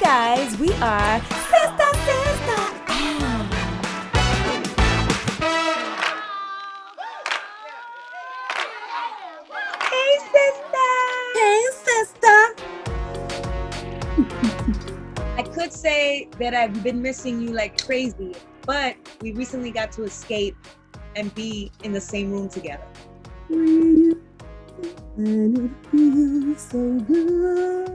guys, we are Sistah Sistah. Hey, sister. Hey, sister. I could say that I've been missing you like crazy, but we recently got to escape and be in the same room together. And it feels so good.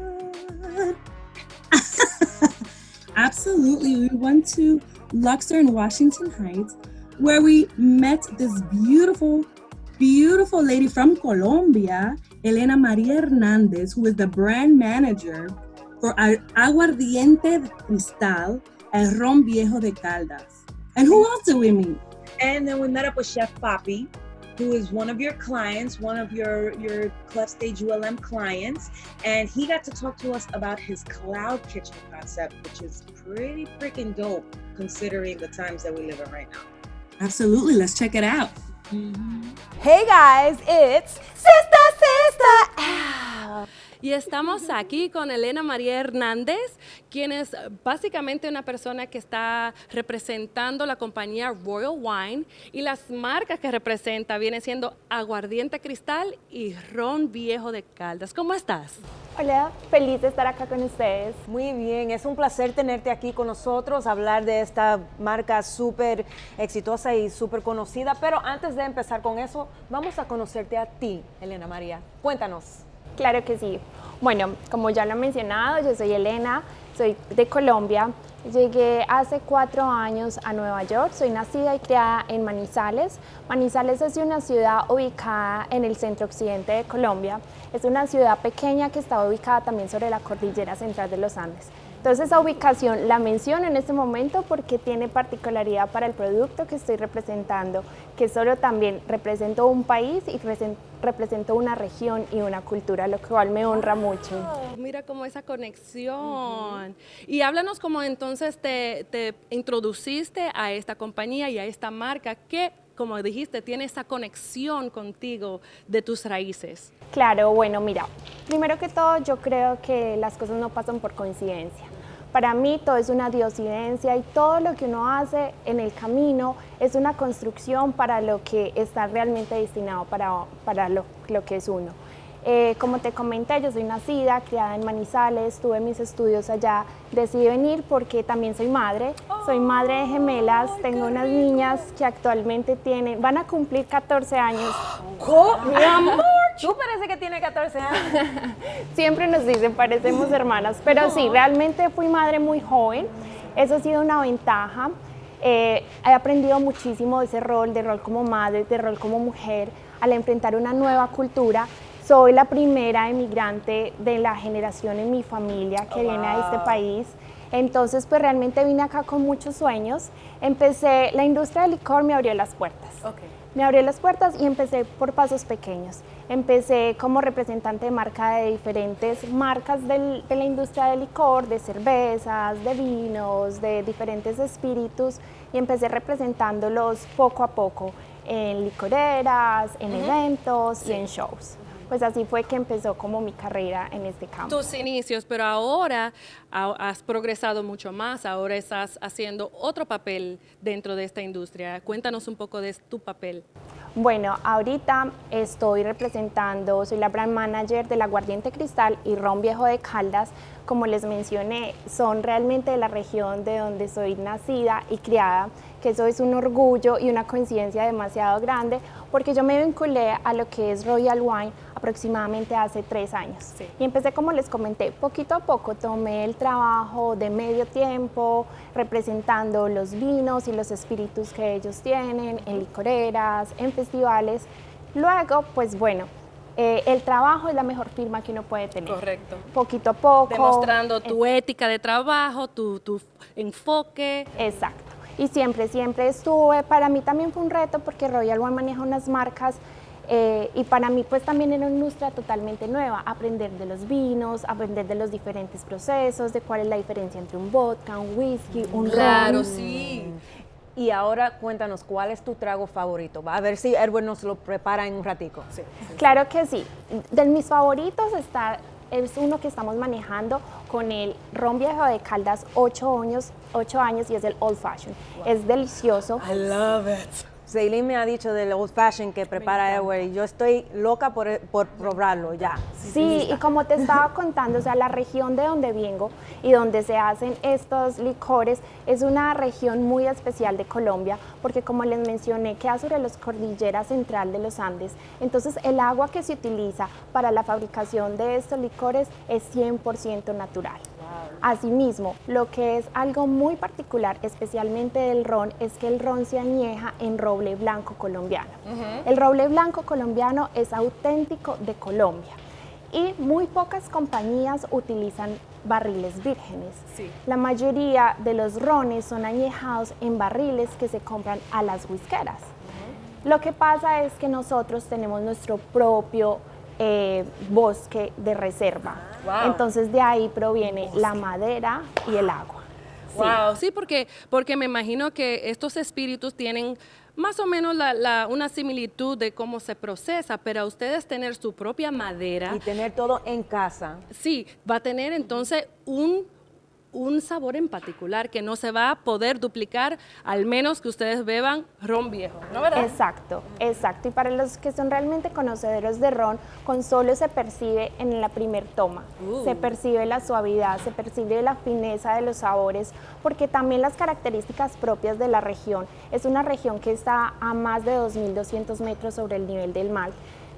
Absolutely. We went to Luxor in Washington Heights, where we met this beautiful lady from Colombia, Marìa Helena Hernandez, who is the brand manager for Aguardiente, Cristal, and Viejo de Caldas. And who else did we meet? And then we met up with Chef Papi, who is one of your clients, one of your Club Stage ULM clients. And he got to talk to us about his cloud kitchen concept, which is pretty freaking dope considering the times that we live in right now. Absolutely. Let's check it out. Hey guys, it's Sistah Sistah. Y estamos aquí con Marìa Hernández, quien es básicamente una persona que está representando la compañía Royal Wine, y las marcas que representa vienen siendo Aguardiente Cristal y Ron Viejo de Caldas. ¿Cómo estás? Hola, feliz de estar acá con ustedes. Muy bien, es un placer tenerte aquí con nosotros, hablar de esta marca súper exitosa y súper conocida. Pero antes de empezar con eso, vamos a conocerte a ti, Marìa. Cuéntanos. Claro que sí. Bueno, como ya lo he mencionado, yo soy Helena, soy de Colombia. Llegué hace 4 años a Nueva York, soy nacida y criada en Manizales. Manizales es una ciudad ubicada en el centro occidente de Colombia. Es una ciudad pequeña que está ubicada también sobre la cordillera central de los Andes. Entonces esa ubicación la menciono en este momento porque tiene particularidad para el producto que estoy representando, que solo también represento un país y represento una región y una cultura, lo cual me honra mucho. Mira cómo esa conexión. Y háblanos cómo entonces te introduciste a esta compañía y a esta marca que, como dijiste, tiene esa conexión contigo de tus raíces. Claro, bueno, mira, primero que todo yo creo que las cosas no pasan por coincidencia. Para mí todo es una diosidencia y todo lo que uno hace en el camino es una construcción para lo que está realmente destinado para lo que es uno. Como te comenté, yo soy nacida, criada en Manizales, tuve mis estudios allá, decidí venir porque también soy madre de gemelas, tengo unas niñas que actualmente van a cumplir 14 años. ¿Cómo? Mi amor, tú parece que tiene 14 años. Siempre nos dicen, parecemos hermanas, pero sí, realmente fui madre muy joven, eso ha sido una ventaja. He aprendido muchísimo de ese rol, de rol como madre, de rol como mujer, al enfrentar una nueva cultura. Soy la primera emigrante de la generación en mi familia que viene a este país. Entonces, pues realmente vine acá con muchos sueños. La industria del licor me abrió las puertas. Me abrió las puertas y empecé por pasos pequeños. Empecé como representante de marca de diferentes marcas de la industria del licor, de cervezas, de vinos, de diferentes espíritus, y empecé representándolos poco a poco en licoreras, en eventos y en shows. Pues así fue que empezó como mi carrera en este campo. Tus inicios, pero ahora has progresado mucho más, ahora estás haciendo otro papel dentro de esta industria. Cuéntanos un poco de tu papel. Bueno, ahorita soy la brand manager del Aguardiente Cristal y Ron Viejo de Caldas. Como les mencioné, son realmente de la región de donde soy nacida y criada, que eso es un orgullo y una coincidencia demasiado grande, porque yo me vinculé a lo que es Royal Wine aproximadamente hace 3 años. Sí. Y empecé, como les comenté, poquito a poco tomé el trabajo de medio tiempo, representando los vinos y los espíritus que ellos tienen en licoreras, en festivales. Luego, pues bueno, el trabajo es la mejor firma que uno puede tener. Correcto. Poquito a poco. Demostrando tu ética de trabajo, tu enfoque. Exacto. Y siempre estuve. Para mí también fue un reto porque Royal Wine maneja unas marcas y para mí pues también era una industria totalmente nueva. Aprender de los vinos, aprender de los diferentes procesos, de cuál es la diferencia entre un vodka, un whisky, un ron. Claro, sí. Y ahora cuéntanos, ¿cuál es tu trago favorito? A ver si Erwin nos lo prepara en un ratico. Sí. Claro que sí. De mis favoritos está es uno que estamos manejando con el ron viejo de Caldas 8 años y es el Old Fashion. Wow. Es delicioso. I love it. Zeitlin me ha dicho del Old Fashion que prepara Edward y yo estoy loca por probarlo ya. Sí, y como te estaba contando, o sea, la región de donde vengo y donde se hacen estos licores es una región muy especial de Colombia, porque como les mencioné, queda sobre la cordillera central de los Andes, entonces el agua que se utiliza para la fabricación de estos licores es 100% natural. Asimismo, lo que es algo muy particular, especialmente del ron, es que el ron se añeja en roble blanco colombiano. El roble blanco colombiano es auténtico de Colombia y muy pocas compañías utilizan barriles vírgenes. Sí. La mayoría de los rones son añejados en barriles que se compran a las whiskeras. Lo que pasa es que nosotros tenemos nuestro propio bosque de reserva. Wow. Entonces de ahí proviene la madera y el agua. Wow, sí, porque me imagino que estos espíritus tienen más o menos una similitud de cómo se procesa, pero a ustedes tener su propia madera. Y tener todo en casa. Sí, va a tener entonces un sabor en particular que no se va a poder duplicar al menos que ustedes beban ron viejo, ¿no, verdad? Exacto, exacto. Y para los que son realmente conocedores de ron, con solo se percibe en la primer toma. Se percibe la suavidad, se percibe la fineza de los sabores, porque también las características propias de la región. Es una región que está a más de 2.200 metros sobre el nivel del mar.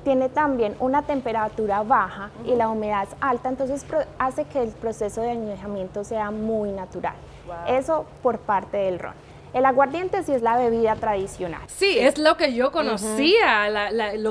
Tiene también una temperatura baja y la humedad es alta, entonces hace que el proceso de añejamiento sea muy natural. Wow. Eso por parte del ron. El aguardiente sí es la bebida tradicional. Sí, es lo que yo conocía.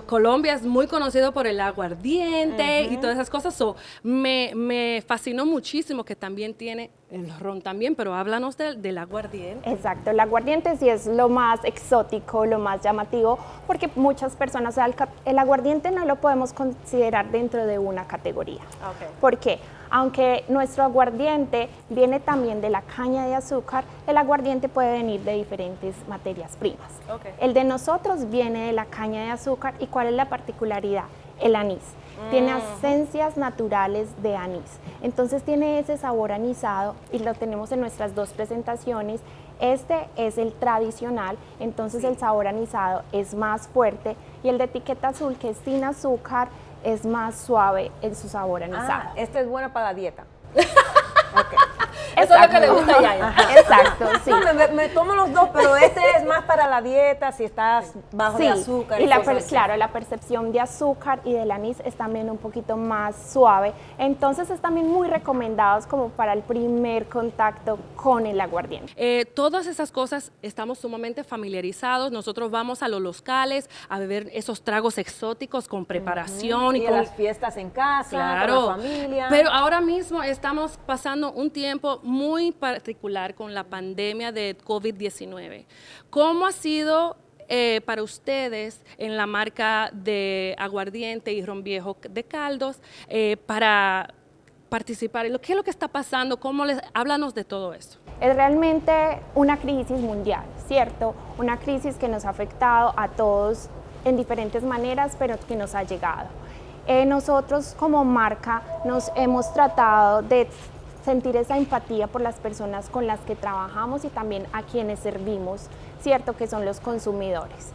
Colombia es muy conocido por el aguardiente y todas esas cosas. Me fascinó muchísimo que también tiene el ron también, pero háblanos del aguardiente. Exacto, el aguardiente sí es lo más exótico, lo más llamativo, porque muchas personas, el aguardiente no lo podemos considerar dentro de una categoría. Okay. ¿Por qué? Aunque nuestro aguardiente viene también de la caña de azúcar, el aguardiente puede venir de diferentes materias primas. Okay. El de nosotros viene de la caña de azúcar, ¿y cuál es la particularidad? El anís. Tiene esencias naturales de anís. Entonces tiene ese sabor anisado y lo tenemos en nuestras dos presentaciones. Este es el tradicional, entonces el sabor anisado es más fuerte, y el de etiqueta azul, que es sin azúcar, es más suave en su sabor anisado. Este es bueno para la dieta. Okay. Eso es lo que le gusta a YaYa. Exacto, sí. No, me tomo los dos, pero este es más para la dieta, si estás bajo de azúcar. Y claro, la percepción de azúcar y del anís es también un poquito más suave. Entonces es también muy recomendados como para el primer contacto con el aguardiente. Todas esas cosas estamos sumamente familiarizados. Nosotros vamos a los locales a beber esos tragos exóticos con preparación. Y con las fiestas en casa, claro, con la familia. Pero ahora mismo estamos pasando un tiempo muy particular con la pandemia de COVID-19. ¿Cómo ha sido para ustedes en la marca de aguardiente y ron viejo de Caldas para participar? ¿Qué es lo que está pasando? Háblanos de todo eso. Es realmente una crisis mundial, ¿cierto? Una crisis que nos ha afectado a todos en diferentes maneras, pero que nos ha llegado. Nosotros como marca nos hemos tratado de sentir esa empatía por las personas con las que trabajamos y también a quienes servimos, ¿cierto? Que son los consumidores.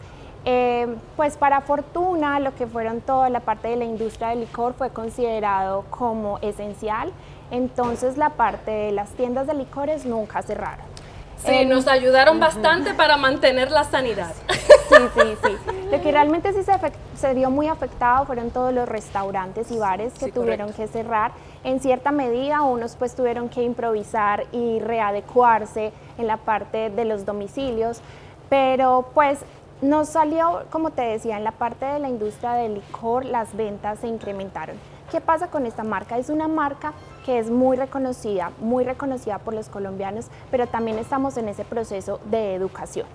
Pues para fortuna, lo que fueron toda la parte de la industria del licor fue considerado como esencial, entonces la parte de las tiendas de licores nunca cerraron. Sí, nos ayudaron bastante para mantener la sanidad. Sí. Lo que realmente sí se vio muy afectado fueron todos los restaurantes y bares que tuvieron que cerrar. En cierta medida, unos pues tuvieron que improvisar y readecuarse en la parte de los domicilios, pero pues nos salió, como te decía, en la parte de la industria del licor, las ventas se incrementaron. ¿Qué pasa con esta marca? Es una marca que es muy reconocida por los colombianos, pero también estamos en ese proceso de educación.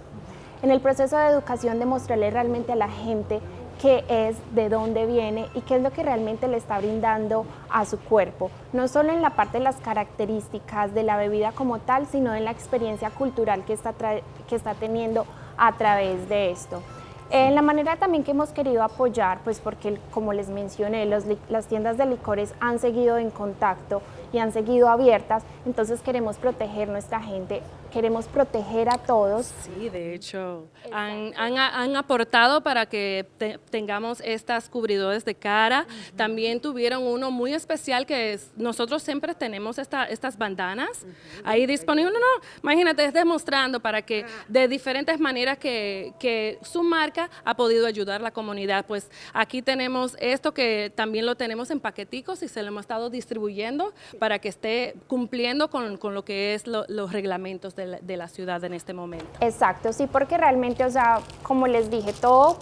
En el proceso de educación, de mostrarle realmente a la gente qué es, de dónde viene y qué es lo que realmente le está brindando a su cuerpo, no solo en la parte de las características de la bebida como tal, sino en la experiencia cultural que está teniendo a través de esto. La manera también que hemos querido apoyar, pues porque como les mencioné, las tiendas de licores han seguido en contacto y han seguido abiertas, entonces queremos proteger nuestra gente, queremos proteger a todos. Sí, de hecho, han aportado para que tengamos estas cubridores de cara. También tuvieron uno muy especial que nosotros siempre tenemos estas bandanas ahí disponibles. No, imagínate, es demostrando para que de diferentes maneras que su marca ha podido ayudar a la comunidad. Pues aquí tenemos esto que también lo tenemos en paqueticos y se lo hemos estado distribuyendo para que esté cumpliendo con lo que es los reglamentos de la ciudad en este momento. Exacto, sí, porque realmente, o sea, como les dije, todo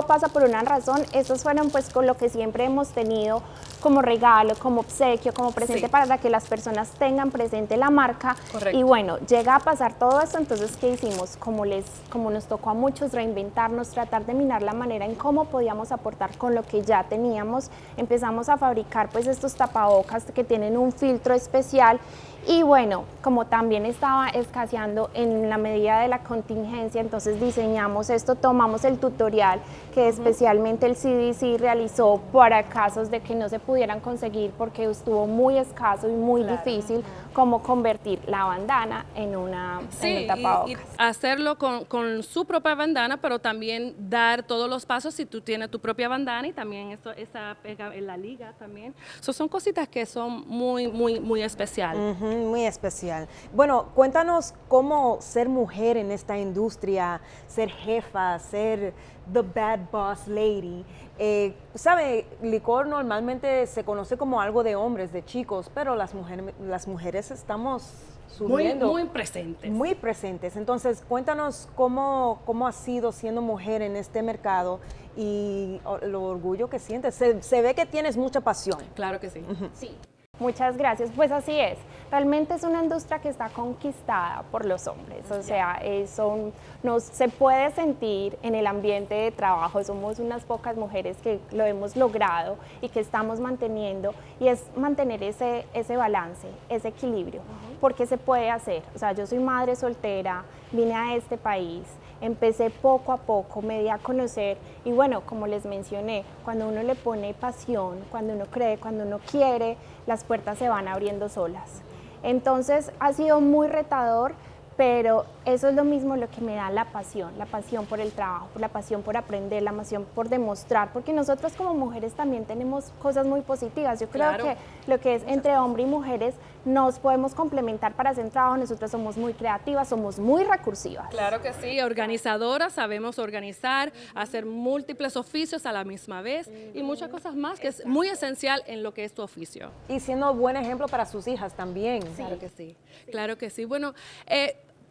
pasa por una razón. Estos fueron pues con lo que siempre hemos tenido como regalo, como obsequio, como presente para que las personas tengan presente la marca. Correcto. Y bueno, llega a pasar todo esto, entonces ¿qué hicimos? Como nos tocó a muchos reinventarnos, tratar de mirar la manera en cómo podíamos aportar con lo que ya teníamos, empezamos a fabricar pues estos tapabocas que tienen un filtro especial. Y bueno, como también estaba escaseando en la medida de la contingencia, entonces diseñamos esto, tomamos el tutorial que especialmente el CDC realizó para casos de que no se pudieran conseguir porque estuvo muy escaso y muy difícil como convertir la bandana en un tapabocas. Y hacerlo con su propia bandana, pero también dar todos los pasos si tú tienes tu propia bandana y también esa pega en la liga también. Son cositas que son muy especiales. Muy especial. Bueno, cuéntanos cómo ser mujer en esta industria, ser jefa, ser the bad boss lady. ¿Sabe? Licor normalmente se conoce como algo de hombres, de chicos, pero las mujeres estamos subiendo. Muy presentes. Muy presentes. Entonces, cuéntanos cómo ha sido siendo mujer en este mercado y el orgullo que sientes. Se ve que tienes mucha pasión. Claro que sí. Sí. Muchas gracias, pues así es. Realmente es una industria que está conquistada por los hombres, o sea, se puede sentir en el ambiente de trabajo, somos unas pocas mujeres que lo hemos logrado y que estamos manteniendo, y es mantener ese balance, ese equilibrio, porque se puede hacer. O sea, yo soy madre soltera, vine a este país, empecé poco a poco, me di a conocer y bueno, como les mencioné, cuando uno le pone pasión, cuando uno cree, cuando uno quiere, las puertas se van abriendo solas. Entonces ha sido muy retador, pero eso es lo mismo lo que me da la pasión por el trabajo, la pasión por aprender, la pasión por demostrar, porque nosotros como mujeres también tenemos cosas muy positivas. Yo creo que lo que es entre hombre y mujeres nos podemos complementar para hacer trabajo. Nosotras somos muy creativas, somos muy recursivas. Claro que sí, organizadoras, sabemos organizar, hacer múltiples oficios a la misma vez y muchas cosas más que es muy esencial en lo que es tu oficio. Y siendo buen ejemplo para sus hijas también. Sí. Claro que sí, claro que sí. Bueno,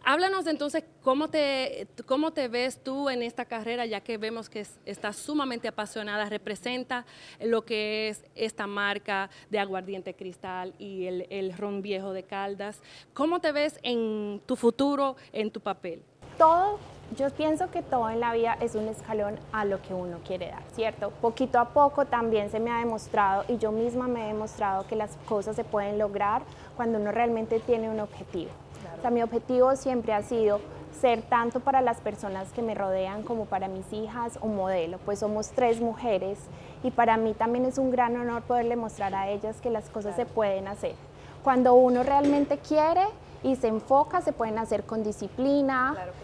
háblanos entonces cómo te ves tú en esta carrera, ya que vemos que estás sumamente apasionada, representa lo que es esta marca de Aguardiente Cristal y el ron Viejo de Caldas. ¿Cómo te ves en tu futuro, en tu papel? Yo pienso que todo en la vida es un escalón a lo que uno quiere dar, ¿cierto? Poquito a poco también se me ha demostrado y yo misma me he demostrado que las cosas se pueden lograr cuando uno realmente tiene un objetivo. O sea, mi objetivo siempre ha sido ser tanto para las personas que me rodean como para mis hijas un modelo, pues somos 3 mujeres y para mí también es un gran honor poderle mostrar a ellas que las cosas se pueden hacer. Cuando uno realmente quiere y se enfoca, se pueden hacer con disciplina. Claro que sí.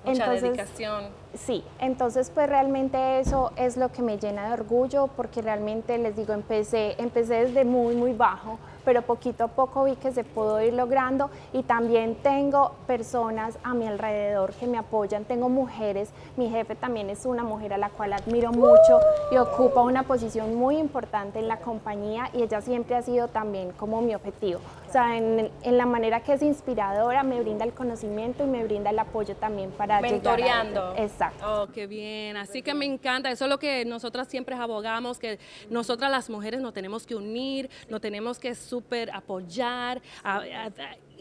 Mucha dedicación. Sí, entonces pues realmente eso es lo que me llena de orgullo porque realmente les digo, empecé desde muy bajo, pero poquito a poco vi que se pudo ir logrando y también tengo personas a mi alrededor que me apoyan, tengo mujeres, mi jefe también es una mujer a la cual admiro mucho y ocupa una posición muy importante en la compañía y ella siempre ha sido también como mi objetivo. O sea, en la manera que es inspiradora, me brinda el conocimiento y me brinda el apoyo también para mentoreando. Llegar a Exacto. Oh, qué bien. Así que me encanta. Eso es lo que nosotras siempre abogamos, que nosotras las mujeres nos tenemos que unir, nos tenemos que súper apoyar,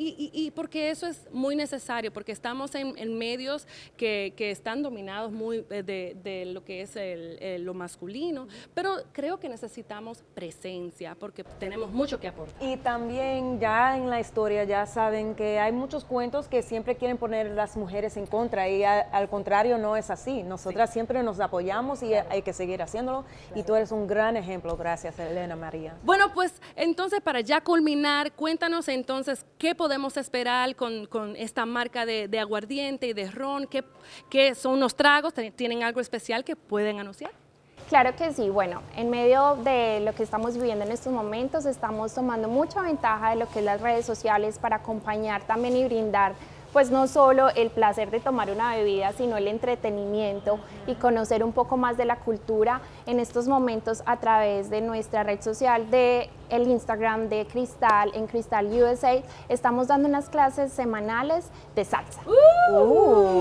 y porque eso es muy necesario, porque estamos en medios que están dominados muy de lo que es lo masculino, pero creo que necesitamos presencia, porque tenemos mucho que aportar. Y también ya en la historia ya saben que hay muchos cuentos que siempre quieren poner las mujeres en contra y al contrario no es así. Nosotras siempre nos apoyamos y hay que seguir haciéndolo y tú eres un gran ejemplo. Gracias, Helena María. Bueno, pues entonces para ya culminar, cuéntanos entonces qué podemos esperar con esta marca de aguardiente y de ron, qué son unos tragos, tienen algo especial que pueden anunciar. Claro que sí, bueno, en medio de lo que estamos viviendo en estos momentos, estamos tomando mucha ventaja de lo que es las redes sociales para acompañar también y brindar pues no solo el placer de tomar una bebida, sino el entretenimiento y conocer un poco más de la cultura en estos momentos a través de nuestra red social, de el Instagram de Cristal, en Cristal USA, estamos dando unas clases semanales de salsa.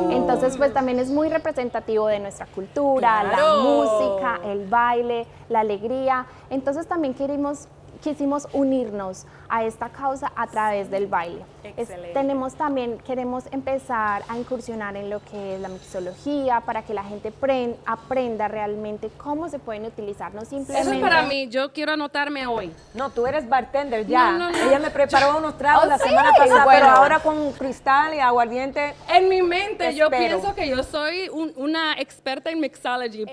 Entonces, pues también es muy representativo de nuestra cultura, la música, el baile, la alegría. Entonces también quisimos unirnos a esta causa a través del baile. Queremos empezar a incursionar en lo que es la mixología para que la gente aprenda realmente cómo se pueden utilizar, no simplemente... Eso es para mí, yo quiero anotarme hoy. No, tú eres bartender ya. No. Ella me preparó unos tragos la sí, semana pasada, bueno. pero ahora con Cristal y aguardiente. En mi mente yo Espero. pienso que yo soy una experta en mixology,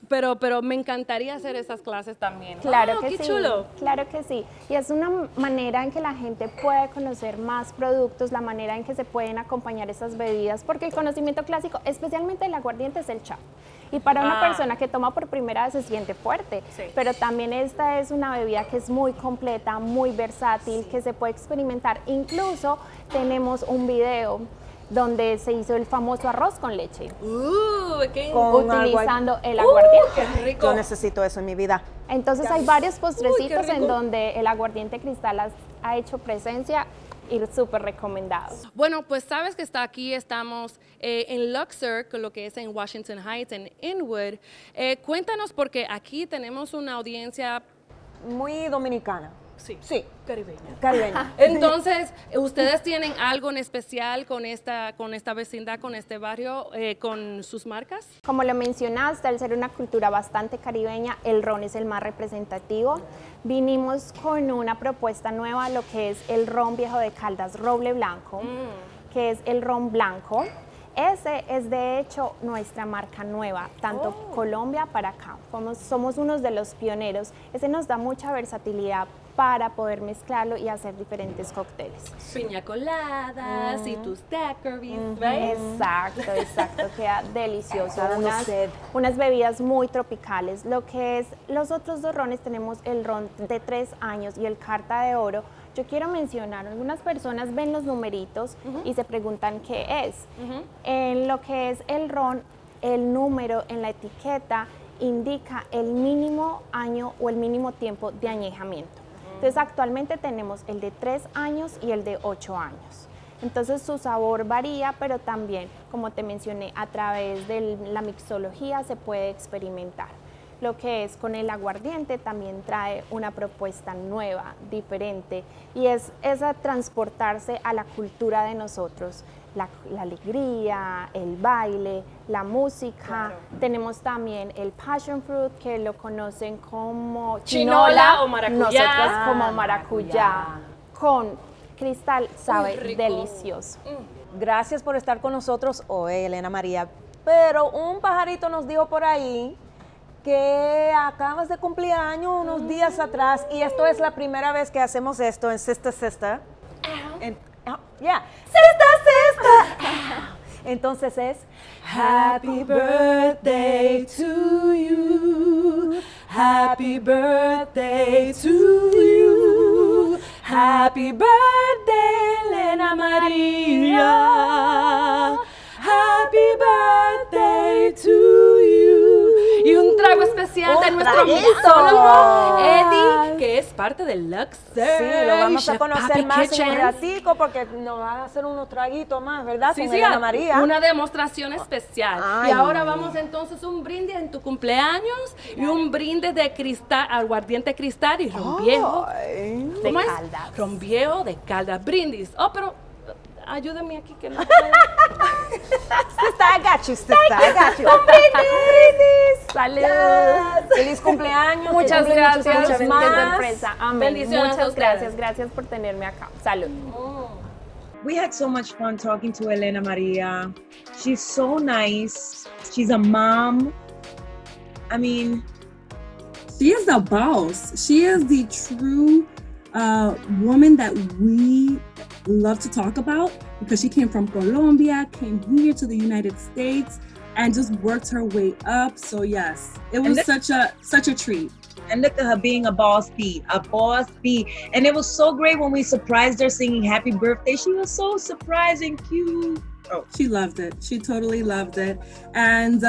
pero me encantaría hacer esas clases también. Claro que qué sí, chulo. claro que sí. Y es una manera en que la gente puede conocer más productos, la manera en que se pueden acompañar esas bebidas, porque el conocimiento clásico, especialmente el aguardiente, es el chá. Y para una persona que toma por primera vez se siente fuerte, pero también esta es una bebida que es muy completa, muy versátil, que se puede experimentar. Incluso tenemos un video donde se hizo el famoso arroz con leche, utilizando el aguardiente. Qué rico. Yo necesito eso en mi vida. Entonces hay varios postrecitos qué rico. en donde el aguardiente Cristal ha hecho presencia y súper recomendado. Bueno, pues sabes que estamos en Luxor, con lo que es en Washington Heights, en Inwood. Cuéntanos, porque aquí tenemos una audiencia... Muy dominicana. Sí, caribeña. Caribeña. Entonces, ¿ustedes tienen algo en especial con esta vecindad, con este barrio, con sus marcas? Como lo mencionaste, al ser una cultura bastante caribeña, el ron es el más representativo. Vinimos con una propuesta nueva, lo que es el ron Viejo de Caldas Roble Blanco, que es el ron blanco. Ese es de hecho nuestra marca nueva, tanto Colombia para acá. Somos unos de los pioneros. Ese nos da mucha versatilidad para poder mezclarlo y hacer diferentes cócteles. Piña coladas y tus daiquiris, ¿right? Exacto, queda delicioso. Unas bebidas muy tropicales. Lo que es los otros dos rones, tenemos el ron de 3 años y el Carta de Oro. Yo quiero mencionar, algunas personas ven los numeritos y se preguntan qué es. En lo que es el ron, el número en la etiqueta indica el mínimo año o el mínimo tiempo de añejamiento. Entonces actualmente tenemos el de 3 años y el de 8 años. Entonces su sabor varía, pero también, como te mencioné, a través de la mixología se puede experimentar. Lo que es con el aguardiente también trae una propuesta nueva, diferente, y es esa transportarse a la cultura de nosotros, la alegría, el baile, la música. Tenemos también el passion fruit, que lo conocen como chinola o maracuyá. Nosotros como maracuyá. Con Cristal sabe delicioso. Gracias por estar con nosotros hoy, Helena María. Pero un pajarito nos dijo por ahí que acabas de cumplir años unos días atrás y esto es la primera vez que hacemos esto en Sistah Sistah. Sistah Sistah. Entonces es Happy birthday to you. Happy birthday to you. Happy birthday, Helena María. Happy birthday to you. Y un trago especial de nuestro traguito. mixólogo Eddie, que es parte del Luxor. Sí, lo vamos a Chef conocer Papi más en Kitchen. un ratico porque nos va a hacer unos traguitos más, ¿verdad? Sí, Con sí, Elena María. una demostración especial. Ay. Y ahora vamos entonces un brindis en tu cumpleaños y un brindis de cristal, aguardiente cristal y ron viejo. Ay. ¿Cómo De es? Caldas. Ron viejo de Caldas. Brindis. Oh, pero ayúdame aquí que no puedo. Sister, I got you, sister. I got you. ¡Salud! Yes. Feliz cumpleaños. Muchas que gracias, cumplen muchos qué años más. sorpresa. Amén. Bendiciones a Muchas ustedes. gracias, gracias por tenerme acá. Salud. We had so much fun talking to Helena Maria. She's so nice. She's a mom. I mean, She is the boss. She is the true woman that we love to talk about because she came from Colombia, came here to the United States, and just worked her way up. So yes, it was such a treat. and look at her being a boss bee, And it was so great when we surprised her singing happy birthday. She was so surprised and cute. Oh, She loved it. She totally loved it. And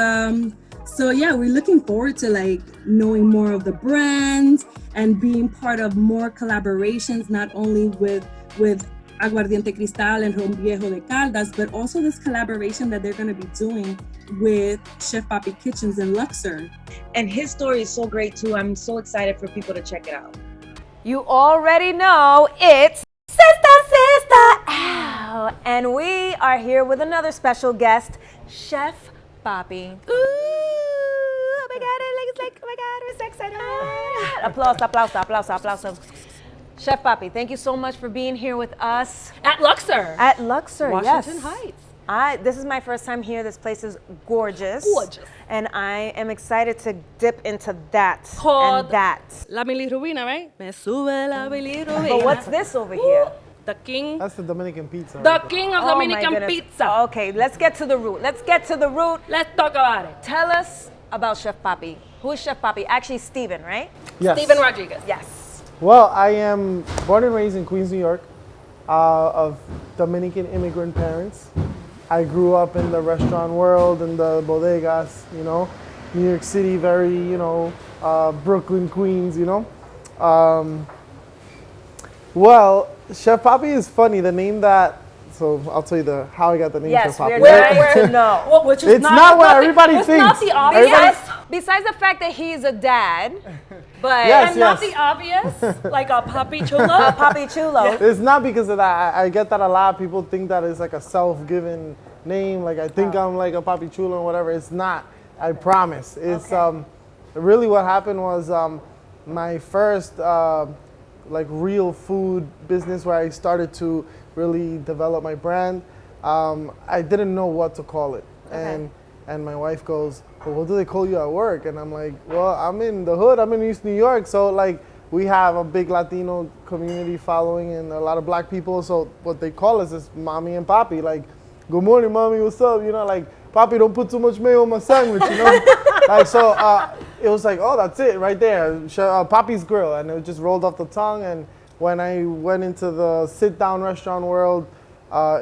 so yeah, we're looking forward to like knowing more of the brand and being part of more collaborations, not only with Aguardiente Cristal and Ron Viejo de Caldas, but also this collaboration that they're going to be doing with Chef Papi Kitchens in Luxor. and his story is so great too. I'm so excited for people to check it out. You already know it's Sistah Sistah. Ow. And we are here with another special guest, Chef Papi. Ooh, oh my God, it's like, oh my God, we're so excited. Applause, applause, applause, applause. Chef Papi, thank you so much for being here with us At Luxor. at Luxor. Washington yes. Heights. This is my first time here. This place is gorgeous. Gorgeous. And I am excited to dip into that Called and that. La bilirrubina, right? Me sube la bilirrubina. But what's this over here? The king. That's the Dominican pizza. The king of Oh my Dominican goodness. pizza. Okay, let's get to the root. Let's get to the root. Let's talk about it. Tell us about Chef Papi. Who is Chef Papi? Actually, Steven, right? Yes. Steven Rodriguez. Yes. Well, I am born and raised in Queens, New York, of Dominican immigrant parents. I grew up in the restaurant world and the bodegas, you know, New York City, very, you know, Brooklyn, Queens, you know. Well, Chef Papi is funny. The name that, so I'll tell you how I got the name Yes, Chef Papi. we're dying to know. Well, which is It's not what the- everybody it's thinks. not the obvious, Everybody- Besides the fact that he's a dad, but Yes, and not yes. the obvious, like a Papi Chulo. Papi Chulo. It's not because of that. I get that a lot. People think that it's like a self-given name. Like I think I'm like a Papi Chulo or whatever. It's not. I promise. It's really what happened was my first like real food business where I started to really develop my brand. I didn't know what to call it, and my wife goes, "Well, what do they call you at work?" And I'm like, "Well, I'm in the hood. I'm in East New York, so like." We have a big Latino community following and a lot of black people. So what they call us is mommy and papi. Like, good morning, mommy, what's up? You know, like, papi, don't put too much mayo on my sandwich, you know? Like, so it was like, oh, that's it right there. Papi's Grill. And it just rolled off the tongue. And when I went into the sit-down restaurant world,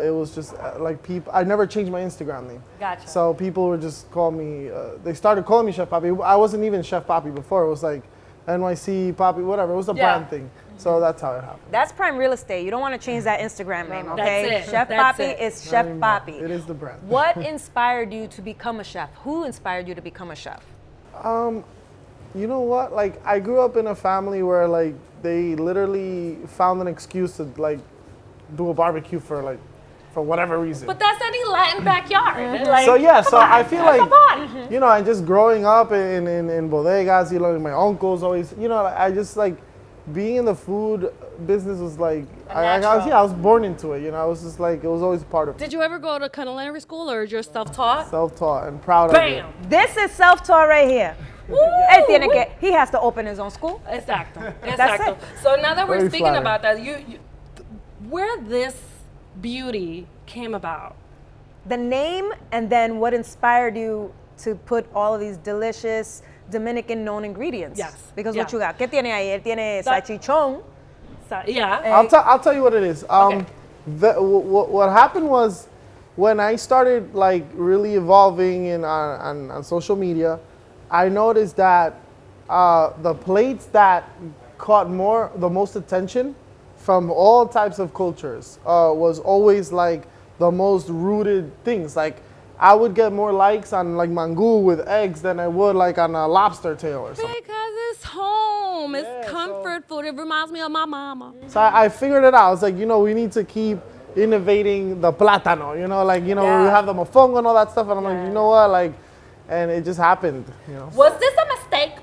it was just like people, I never changed my Instagram name. Gotcha. So people would just call me, they started calling me Chef Papi. I wasn't even Chef Papi before. It was like, NYC, Papi, whatever. It was a brand thing. So that's how it happened. That's prime real estate. You don't want to change that Instagram name, okay? That's it. Chef That's Papi it. is Chef Not anymore. Papi. It is the brand. What inspired you to become a chef? Who inspired you to become a chef? You know what? Like, I grew up in a family where, like, they literally found an excuse to, like, do a barbecue for whatever reason. But that's any Latin backyard. Like, So yeah, so I feel like, on. you know, and just growing up in bodegas, you know, my uncles always, you know, I just like being in the food business was like, I was born into it, you know, I was just like, it was always part of Did you ever go to culinary school or you're self-taught? self-taught and proud of it. Bam! This is self-taught right here. Él tiene que, he has to open his own school. Exacto. That's Exacto. it. So now that we're Very speaking flattering. about that, where this beauty came about. The name and then what inspired you to put all of these delicious Dominican known ingredients. Yes. Because Yeah. what you got? ¿Qué tiene ahí? Él tiene That- salchichón. Yeah. I'll tell you what it is. Okay. What happened was when I started like really evolving on social media, I noticed that the plates that caught the most attention from all types of cultures was always like the most rooted things. Like I would get more likes on like mango with eggs than I would like on a lobster tail or something. Because it's home. It's comfort food. It reminds me of my mama. So I figured it out. I was like, we need to keep innovating the plátano, we have the mofongo and all that stuff. And I'm like, you know what? Like, and it just happened, Was this a mistake?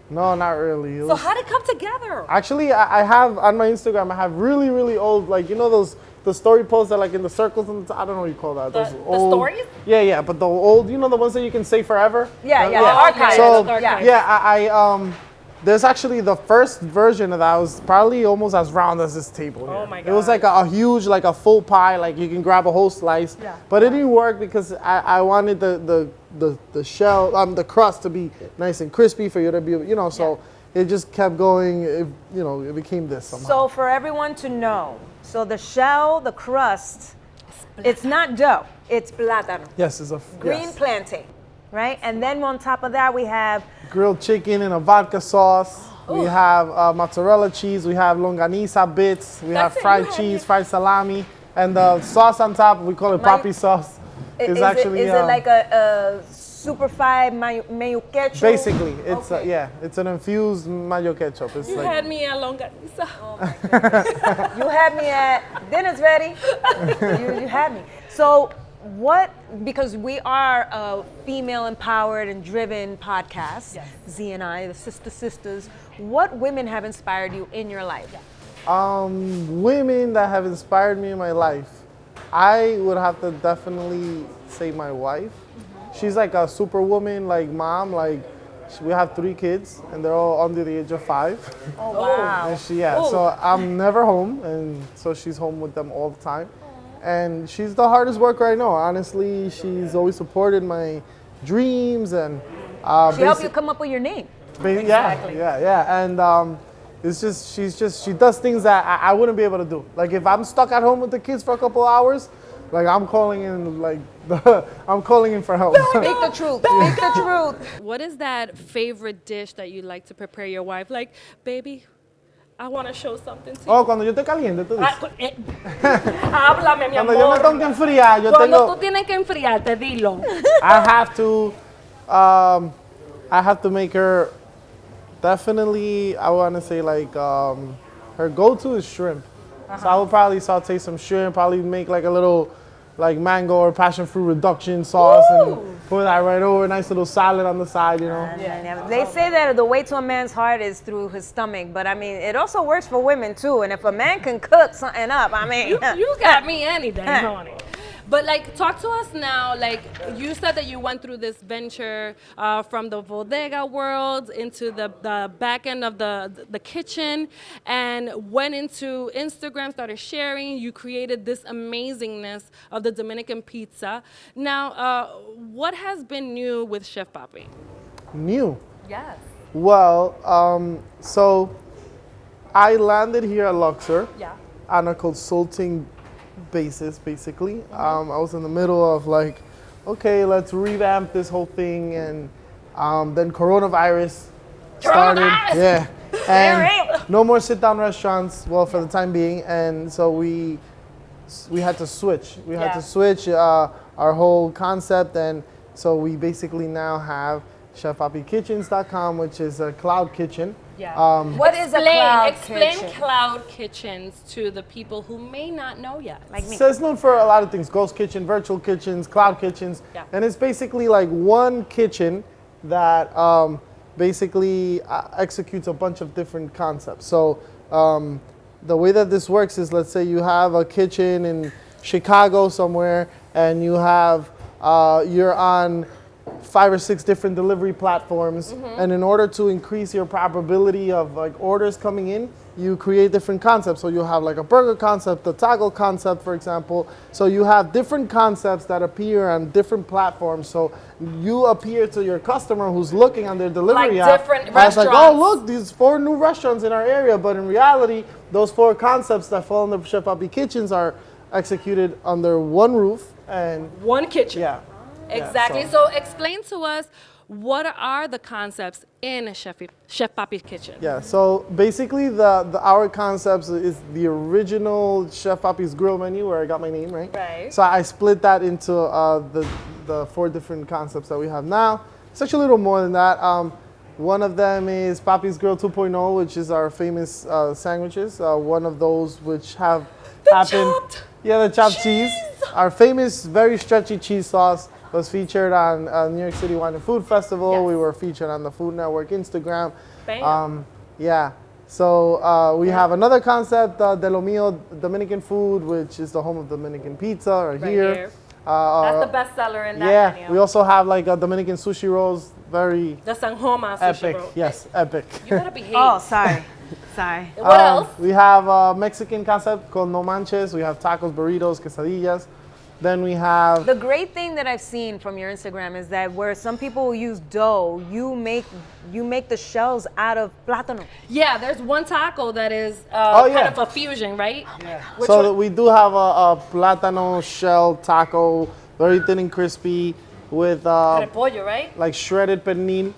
No, not really. So how did it come together? Actually, I have on my Instagram, I have really, really old, like, the story posts that like in the circles, and I don't know what you call that. Those The old, stories? Yeah, but the old, the ones that you can say forever? Yeah, the archives. So, the archives. I there's actually the first version of that was probably almost as round as this table here. Oh my It was like a huge, like a full pie, like you can grab a whole slice. Yeah. But it didn't work because I wanted the shell, the crust to be nice and crispy for you to be, so it just kept going, it became this somehow. So for everyone to know, so the shell, the crust, it's not dough, it's plátano. Yes, it's a Green plantain, right? And then on top of that, we have grilled chicken in a vodka sauce. We have mozzarella cheese. We have longaniza bits. We have fried cheese, fried salami, and the sauce on top. We call it Papi sauce. Is actually it like a super fried mayo ketchup? basically it's it's an infused mayo ketchup. It's You like had me at longaniza. You had me at dinner's ready. you had me. So because we are a female empowered and driven podcast, Z and I, the Sistah Sisters, what women have inspired you in your life? women that have inspired me in my life. I would have to definitely say my wife. She's like a superwoman, like mom, like we have 3 kids and they're all under the age of 5. Oh, wow. And so I'm never home, and so she's home with them all the time. And she's the hardest worker I know. Honestly, she's always supported my dreams and She helped you come up with your name. Exactly. Yeah. And she does things that I wouldn't be able to do. Like if I'm stuck at home with the kids for a couple hours, like I'm calling in for help. Speak the truth. Speak the truth. What is that favorite dish that you like to prepare your wife? Like, baby, I want to show something to you. Oh, cuando yo estoy caliente, tú dices. Háblame, mi Cuando yo me amor. tengo que enfriar, yo Cuando tengo. tú tienes que enfriarte, dilo. I have to make her. Definitely, I want to say like her go-to is shrimp. So I would probably saute some shrimp, probably make like a little like mango or passion fruit reduction sauce and put that right over, nice little salad on the side, Yeah. They say that the way to a man's heart is through his stomach, but I mean, it also works for women too. And if a man can cook something up, I mean, You got me any day, honey. But like, talk to us now. Like, you said that you went through this venture from the bodega world into the back end of the kitchen, and went into Instagram, started sharing. You created this amazingness of the Dominican pizza. Now, what has been new with Chef Papi? New. Yes. Well, so I landed here at Luxor on a consulting basis, basically. I was in the middle of like, okay, let's revamp this whole thing, and then coronavirus started. Yeah, and no more sit-down restaurants. Well, for the time being, and so we had to switch. We had to switch our whole concept, and so we basically now have ChefPapiKitchens.com, which is a cloud kitchen. Yeah. what is a cloud Explain kitchen? cloud kitchens to the people who may not know yet. Like me. So it's known for a lot of things: ghost kitchen, virtual kitchens, cloud kitchens, and it's basically like one kitchen that basically executes a bunch of different concepts. So the way that this works is, let's say you have a kitchen in Chicago somewhere, and you have you're on 5 or 6 different delivery platforms, and in order to increase your probability of like orders coming in, you create different concepts. So you have like a burger concept, a taco concept, for example. So you have different concepts that appear on different platforms. So you appear to your customer who's looking on their delivery Like app different as like, oh restaurants. look, these 4 new restaurants in our area. But in reality, those 4 concepts that fall under Chef Papi Kitchens are executed under one roof and One kitchen. yeah. Exactly. Yeah, so explain to us, what are the concepts in Chef Papi's kitchen? Yeah, so basically our concepts is the original Chef Papi's grill menu where I got my name, right? Right. So I split that into the 4 different concepts that we have now. It's actually a little more than that. One of them is Papi's Grill 2.0, which is our famous sandwiches. One of those which have happened. The chopped cheese. Our famous, very stretchy cheese sauce was featured on New York City Wine and Food Festival. Yes. We were featured on the Food Network Instagram. Bam. So we have another concept, De Lo Mio Dominican food, which is the home of Dominican pizza right here. That's the best seller in that menu. We also have like a Dominican sushi rolls, very The San Joma sushi epic. roll. Yes, epic. You gotta behave. Oh, sorry. Sorry. What else? We have a Mexican concept called No Manches. We have tacos, burritos, quesadillas. Then we have The great thing that I've seen from your Instagram is that where some people use dough, you make the shells out of plátano. Yeah, there's one taco that is Oh, yeah. kind of a fusion, right? Yeah. so we do have a plátano shell taco, very thin and crispy, with Repollo, right? like shredded pernil,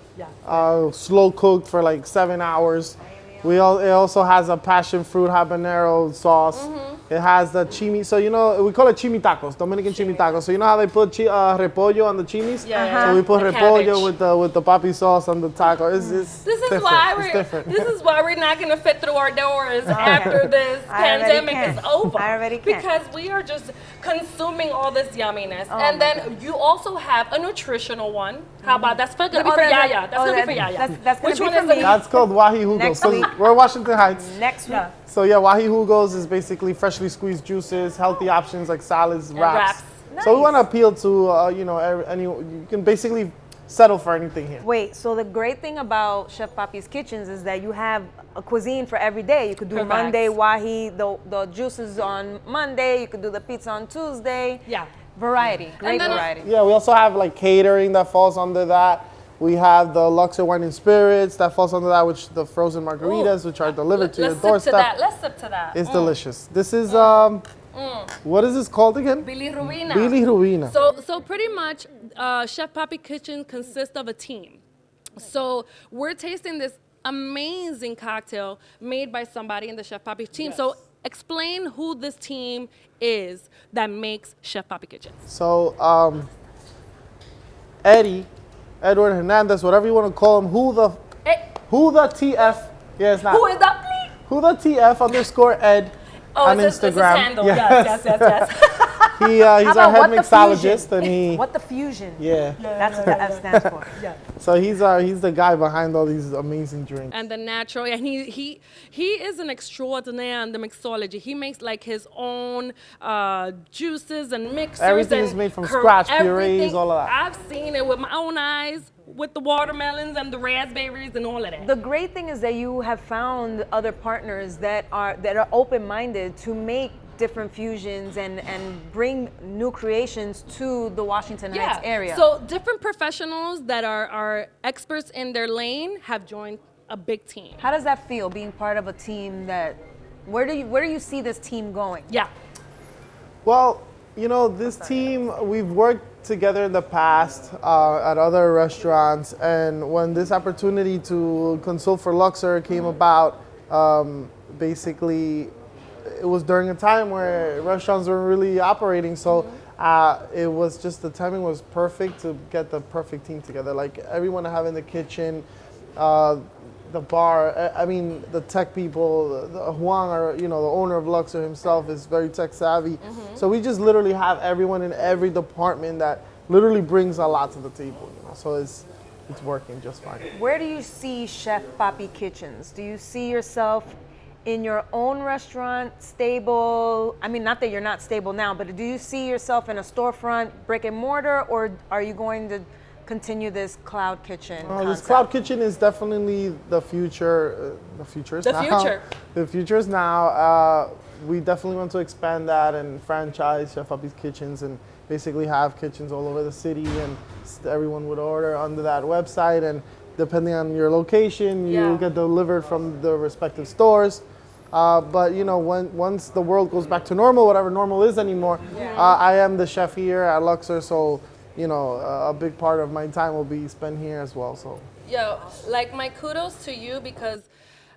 slow cooked for like 7 hours. It also has a passion fruit habanero sauce. It has the chimi. So we call it chimi tacos, Dominican chimi tacos. So you know how they put repollo on the chimis? Yeah. So we put The repollo cabbage. with the papi sauce on the taco. It's This is different. why It's different. this is why we're not gonna fit through our doors after this I already pandemic can. is over. I already can. Because we are just consuming all this yumminess. Oh and my then you also have a nutritional one. How about that's gonna be Oh, for that's- Yaya? That's oh, gonna be that- for Yaya. that's gonna Which be one for is me. it? That's called Wahi Jugos. Next So week. we're Washington Heights. Next week. So Wahi Jugos is basically freshly squeezed juices, healthy options like salads, wraps. wraps. So we want to appeal to any. You can basically settle for anything here. Wait, so the great thing about Chef Papi's Kitchens is that you have a cuisine for every day. You could do Correct. Monday wahi, the juices on Monday. You could do the pizza on Tuesday. Yeah. Variety, great then- variety. Yeah, we also have like catering that falls under that. We have the Luxor Wine and Spirits that falls under that, which the frozen margaritas, which are delivered to your doorstep. Let's sip to that. It's delicious. This is what is this called again? Billy Rubina. Billy Rubina. So pretty much, Chef Papi Kitchen consists of a team. So we're tasting this amazing cocktail made by somebody in the Chef Papi team. So explain who this team is that makes Chef Papi Kitchen. So Edward Hernandez, whatever you want to call him, who the TF? Yeah, it's not. Who is that, please? Who the TF underscore Ed on it's his Instagram. handle. Yes. He's How our about head what the mixologist, fusion? and he. What the fusion? Yeah. That's what the F stands for. So he's the guy behind all these amazing drinks. And the natural, and he is an extraordinaire in the mixology. He makes like his own juices and mixers. Everything and is made from scratch, purees, everything. all of that. I've seen it with my own eyes, with the watermelons and the raspberries and all of that. The great thing is that you have found other partners that are open-minded to make different fusions and bring new creations to the Washington Heights area. So different professionals that are experts in their lane have joined a big team. how does that feel being part of a team that where do you see this team going? Yeah. Well, this team, we've worked together in the past at other restaurants, and when this opportunity to consult for Luxor came about, basically, it was during a time where restaurants weren't really operating, so it was just, the timing was perfect to get the perfect team together. Like everyone I have in the kitchen, the bar, the tech people, the Juan, the owner of Luxor himself is very tech savvy. So we just literally have everyone in every department that literally brings a lot to the table. So it's working just fine. Where do you see Chef Papi Kitchens? Do you see yourself in your own restaurant, stable? I mean, not that you're not stable now, but do you see yourself in a storefront, brick and mortar, or are you going to continue this cloud kitchen This concept? cloud kitchen is definitely the future. The future is now. The future is now. We definitely want to expand that and franchise Chef Papi's Kitchens and basically have kitchens all over the city, and everyone would order under that website, and depending on your location, you get delivered from the respective stores. But once the world goes back to normal, whatever normal is anymore, I am the chef here at Luxor, so you know, a big part of my time will be spent here as well. So Yo, like my kudos to you because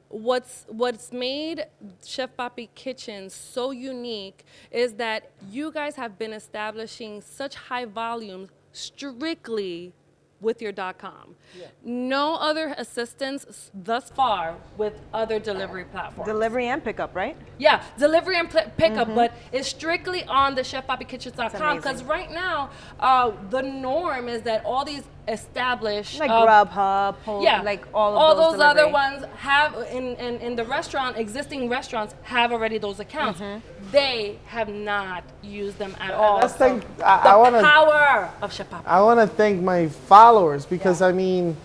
what's made Chef Papi Kitchen so unique is that you guys have been establishing such high volumes strictly with your .com. No other assistance thus far with other delivery platforms. Delivery and pickup, right? Yeah, delivery and pickup, but it's strictly on the chefpapikitchens.com because right now the norm is that all these established Like Grubhub, like all of those other delivery. ones have in the restaurant, existing restaurants have already those accounts. They have not used them at all. let's So thank. I want to. power of Chef Papi. I want to thank my followers because I mean,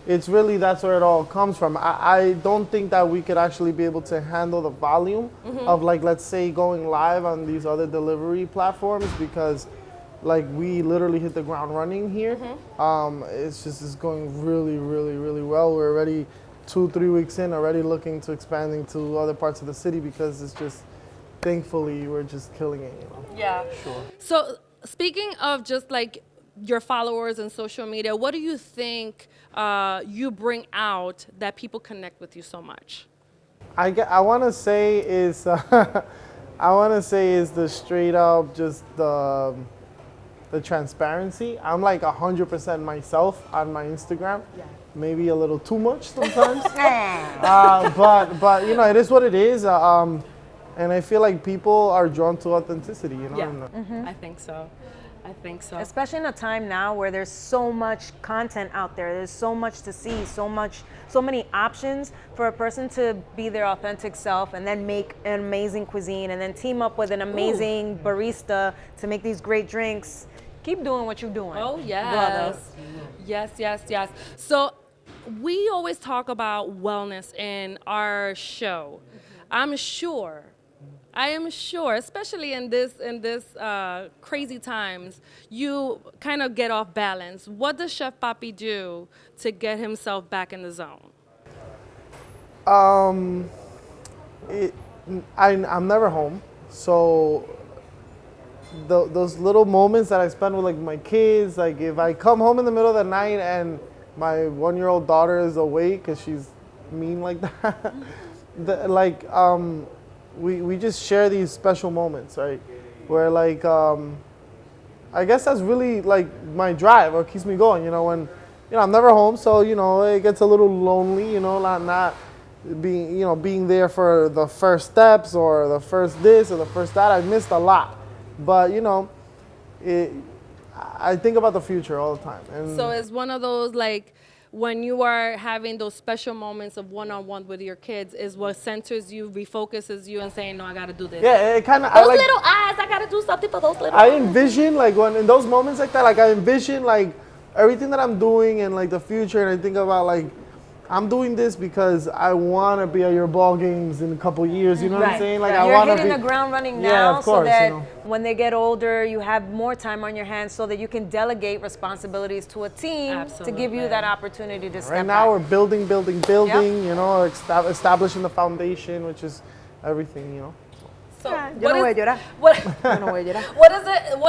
it's really that's where it all comes from. I don't think that we could actually be able to handle the volume of like, let's say, going live on these other delivery platforms because like we literally hit the ground running here. It's going really, really, really well. We're already 2-3 weeks in, already looking to expanding to other parts of the city because it's just, thankfully, we're just killing it, you know? Yeah. Sure. So speaking of just like your followers and social media, what do you think you bring out that people connect with you so much? I want to say is the straight up just the transparency. I'm like 100% myself on my Instagram. Maybe a little too much sometimes. But you know, it is what it is. And I feel like people are drawn to authenticity, you know? Yeah, I think so. I think so. Especially in a time now where there's so much content out there, there's so much to see, so many options for a person to be their authentic self and then make an amazing cuisine and then team up with an amazing barista to make these great drinks. Keep doing what you're doing. Oh, yes. brother. Yes. So we always talk about wellness in our show. I am sure, especially in this crazy times, you kind of get off balance. What does Chef Papi do to get himself back in the zone? I'm never home, so those little moments that I spend with like my kids, like if I come home in the middle of the night and my 1-year-old daughter is awake because she's mean like that, we just share these special moments, right? Where like I guess that's really like my drive or keeps me going, you know, when I'm never home, so you know it gets a little lonely, you know, not being there for the first steps or the first this or the first that. I missed a lot, but you know, I think about the future all the time. And so it's one of those like when you are having those special moments of one-on-one with your kids is what centers you, refocuses you, and saying, no, I got to do this. Yeah, it kind of. Those little eyes, I got to do something for those little eyes. I envision, like, when in those moments like that, like, I envision, like, everything that I'm doing and, like, the future, and I think about, like, I'm doing this because I want to be at your ball games in a couple years, you know what I'm saying? Like, I You're want to hitting be the ground running now, yeah, of course, so that you know. when they get older, you have more time on your hands so that you can delegate responsibilities to a team to give you that opportunity to step Right now, back. we're building, you know, establishing the foundation, which is everything, you know. So Yo no voy a llorar. what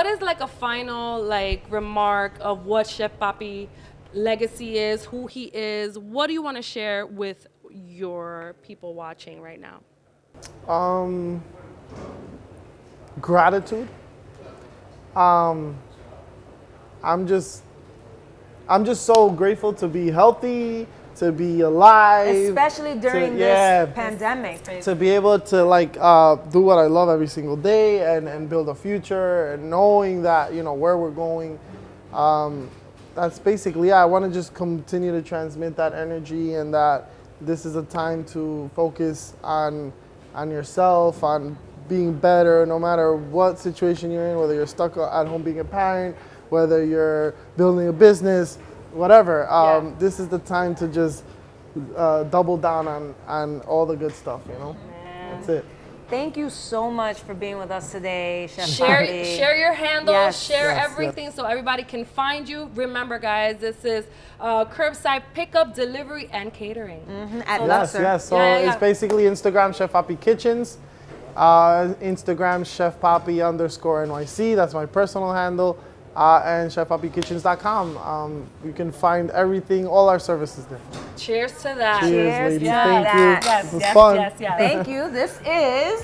is like a final like remark of what Chef Papi legacy is, who he is? What do you want to share with your people watching right now? Gratitude. I'm just so grateful to be healthy, to be alive, Especially during this pandemic. to be able to like do what I love every single day and build a future, and knowing that, you know, where we're going. That's basically, I want to just continue to transmit that energy, and that this is a time to focus on yourself, on being better, no matter what situation you're in, whether you're stuck at home being a parent, whether you're building a business, whatever. This is the time to just double down on all the good stuff, you know? That's it. Thank you so much for being with us today, Chef Share your handle, Yes. everything so everybody can find you. Remember, guys, this is curbside pickup, delivery, and catering. At Yes, Luxor. yes. So Yeah. it's basically Instagram Chef Papi Kitchens, Instagram Chef Papi _NYC. That's my personal handle. and chefpapikitchens.com. You can find everything, all our services there. Cheers to that. Cheers, ladies. to Thank that. you. Yes, This was yes, fun. yes, yes. Thank you. This is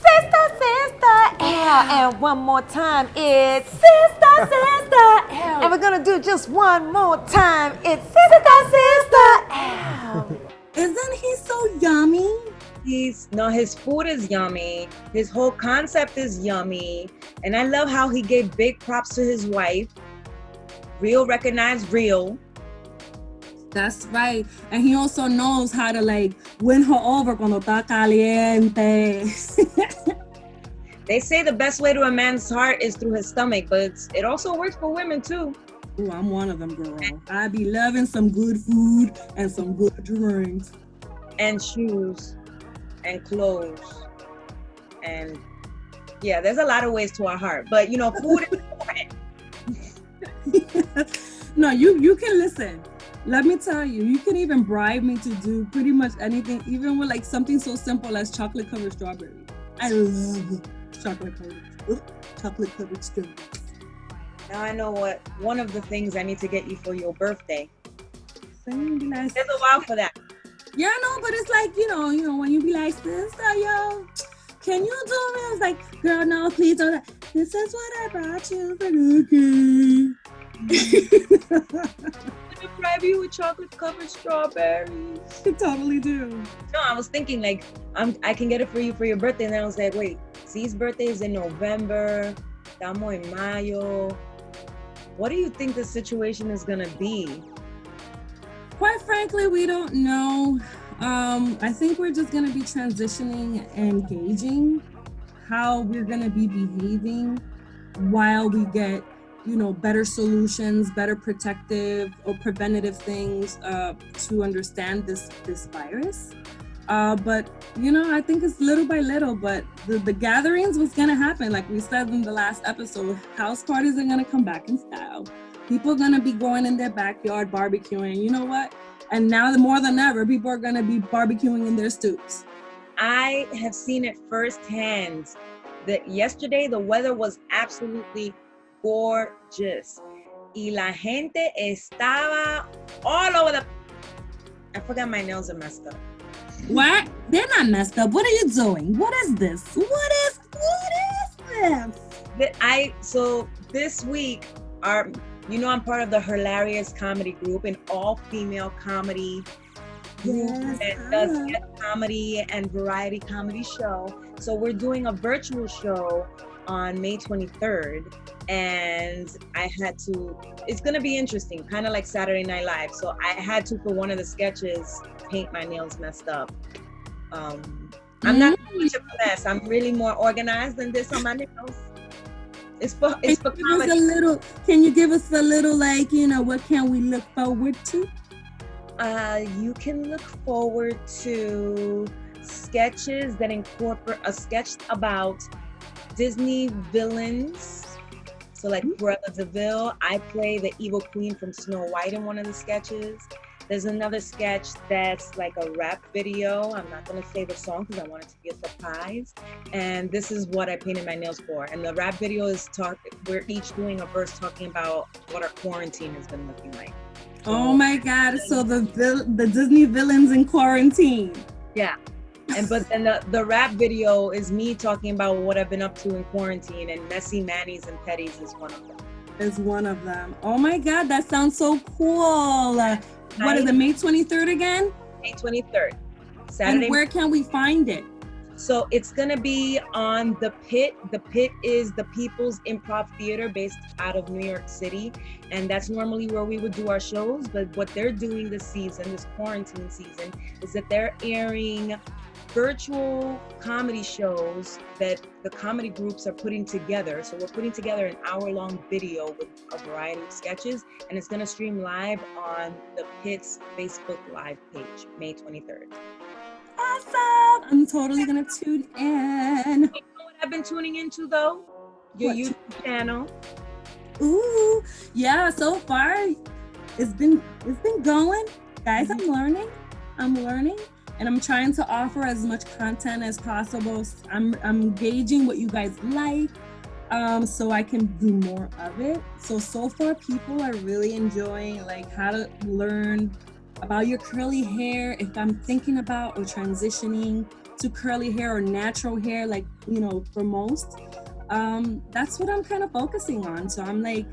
Sistah Sistah. And one more time, it's Sistah Sistah. And we're gonna do just one more time. It's Sistah Sistah. Isn't he so yummy? His food is yummy. His whole concept is yummy. And I love how he gave big props to his wife. Real recognized real. That's right. And he also knows how to like win her over cuando está caliente. They say the best way to a man's heart is through his stomach, but it also works for women too. Ooh, I'm one of them, girl. I be loving some good food and some good drinks. And shoes and clothes. And yeah, there's a lot of ways to our heart. But you know, food is important. No, you can listen. Let me tell you, you can even bribe me to do pretty much anything, even with like something so simple as chocolate covered strawberry. I love chocolate covered strawberries. Now I know what one of the things I need to get you for your birthday. Same, be like, There's a while for that. yeah, no, but it's like, you know, when you be like, sister, yo, can you do me? It's like, girl, no, please don't. This is what I brought you. It's like, okay. Let me bribe you with chocolate covered strawberries. I totally do. No, I was thinking like I can get it for you for your birthday, and then I was like, wait, C's birthday is in November. Estamos en mayo. What do you think the situation is gonna be? Quite frankly, we don't know. I think we're just gonna be transitioning and gauging how we're gonna be behaving while we get, better solutions, better protective or preventative things to understand this virus. But I think it's little by little, but the gatherings was gonna happen. Like we said in the last episode, house parties are gonna come back in style. People are gonna be going in their backyard barbecuing. You know what? And now more than ever, people are gonna be barbecuing in their stoops. I have seen it firsthand. That yesterday the weather was absolutely gorgeous. Y la gente estaba all over the... I forgot my nails are messed up. What? They're not messed up. What are you doing? What is this? What is this? So this week, I'm part of the Hilarious Comedy Group, an all-female comedy group that does sketch comedy and variety comedy show. So we're doing a virtual show on May 23rd, and it's gonna be interesting, kind of like Saturday Night Live. So I had to, for one of the sketches, paint my nails messed up. I'm not much of a mess. I'm really more organized than this on my nails. It's for comedy. Can you give us a little, like, what can we look forward to? You can look forward to sketches that incorporate a sketch about Disney villains. So like Cruella de Vil, I play the evil queen from Snow White in one of the sketches. There's another sketch that's like a rap video. I'm not gonna say the song because I want it to be a surprise. And this is what I painted my nails for. And the rap video is we're each doing a verse talking about what our quarantine has been looking like. Oh my God! So the Disney villains in quarantine. Yeah. But then the rap video is me talking about what I've been up to in quarantine, and Messy Mannies and Petties is one of them. Is one of them. Oh my God, that sounds so cool. What is it, May 23rd again? May 23rd, Saturday. And where can we find it? So it's gonna be on The Pit. The Pit is the People's Improv Theater based out of New York City. And that's normally where we would do our shows. But what they're doing this season, this quarantine season, is that they're airing virtual comedy shows that the comedy groups are putting together. So we're putting together an hour-long video with a variety of sketches, and it's gonna stream live on the Pit's Facebook Live page, May 23rd. Awesome! I'm totally gonna tune in. You know what I've been tuning into though? Your YouTube channel. Ooh, yeah. So far, it's been going, guys. I'm learning, and I'm trying to offer as much content as possible. I'm gauging what you guys like, so I can do more of it. So far people are really enjoying like how to learn about your curly hair. If I'm thinking about or transitioning to curly hair or natural hair, like, you know, for most, that's what I'm kind of focusing on. So I'm like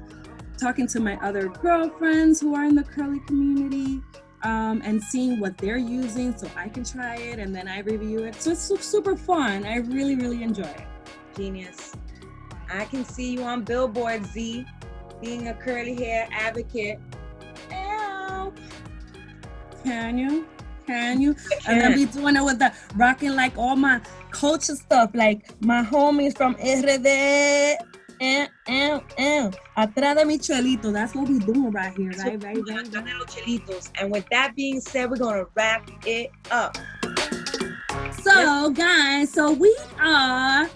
talking to my other girlfriends who are in the curly community, and seeing what they're using so I can try it and then I review it. So it's super fun. I really, really enjoy it. Genius. I can see you on Billboard, Z, being a curly hair advocate. Ow. Can you? And then be doing it with the rocking like all my culture stuff, like my homies from RD. Atrás de mi chelito. That's what we doing right here, right? Atrás de los chelitos. And with that being said, we're gonna wrap it up. So guys, so we are